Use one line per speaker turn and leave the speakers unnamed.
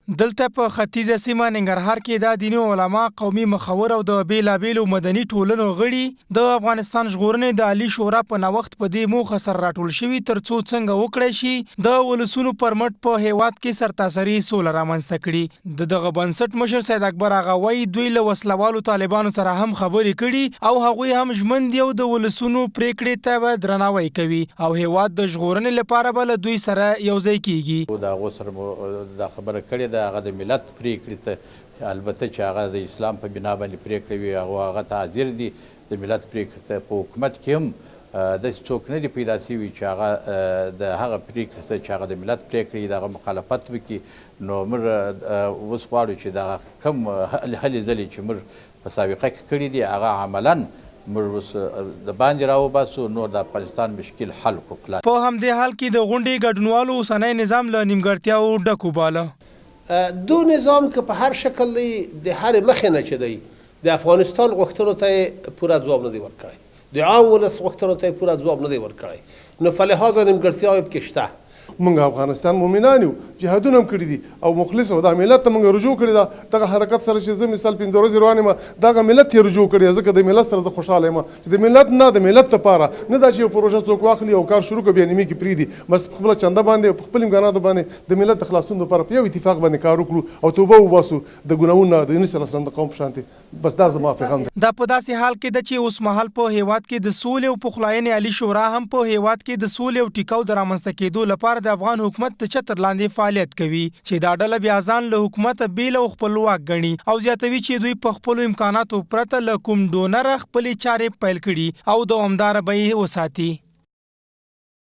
دلته په ختیځه سیمه ننګرهار کې د دیني علما، قومي مخور او د بیلابیلو مدني ټولنو غړي د افغانستان ژغورنې د عالی شورا په نوښت په دې موخه سره راټول شوي ترڅو څنګه وکړی شي د ولسونو پر مټ په هیواد کې سرتاسري سوله رامنځته کړي. دغه بنسټ مشر سید اکبر اغا وایي دوی له وسلوالو طالبانو سره هم خبرې کړي او هغوی هم ژمن دي او د ولسونو پریکړې ته به درناوی کوي او هیواد د ژغورنې لپاره به له دوی سره یوځای کیږي.
د هغو سره دا خبره کړې ده، هغه د ملت پریکړې ته البته چې هغه د اسلام په بنا باندې پریکړه وي هغه ته حاضر دي. د ملت پریکړې ته په حکومت کې هم داسې څوک نه دي پیدا شوي چې هغه د هغه پریکړې ته چې هغه د ملت پریکړې د هغه مخالفت وکړي. نو موږ اوس غواړو چې دغه کوم هلې ځلې چې موږ په سابقه کې کړي دي هغه عملاً موږ اوس د باندې راوباسو، نور د افغانستان مشکل حل کړو.
په همدې حال کې د غونډې ګډونوالو اوسنی نظام له نیمګړتیاو ډک وباله.
دو نظام که په هر شکل دی د هر مخې نه چې دی د افغانستان غوښتنو ته پوره ځواب نه دی ورکړی، د عام ولس غوښتنو ته پوره ځواب نه دی ورکړی. نو فلهذا نیمګړتیاوې پکې شته.
موږ افغانستان مؤمنان یو، جهادونه هم کړي دي او مخلص او دا ملت ته موږ رجوع کړي ده. دغه حرکت سره چې زه مثال 15 ورځې روان یم دغه ملت یې رجوع کړي، ځکه د ملت سره زه خوشحاله یم چې د ملت نه د ملت لپاره نه دا چې یو پروژه څوک واخلي او کار شروع کړي بیا نیمې کې پرېږدي، بس په خپله چنده باندې په خپل امکاناتو باندې د ملت د خلاصون لپاره په یو اتفاق باندې کار وکړو او توبه وباسو د ګناهونو نه د نبي صلی الله علیه وسلم د قوم په شانتې. بس دا زما پیغام دی.
دا په داسې حال کې ده چې اوس مهال په هیواد کې د سولې او پخلاینې عالی شورا هم په هیواد کې د سولې او ټیکاو د رامنځته کېدو لپاره د افغان حکومت د چتر لاندې فعالیت کوي چې دا ډله بیا ځان له حکومته بیل او خپلواک ګڼي او زیاتوي چې دوی په خپلو امکاناتو پرته له کوم ډونره خپلې چارې پیل کړي او دوامداره به یې وساتي.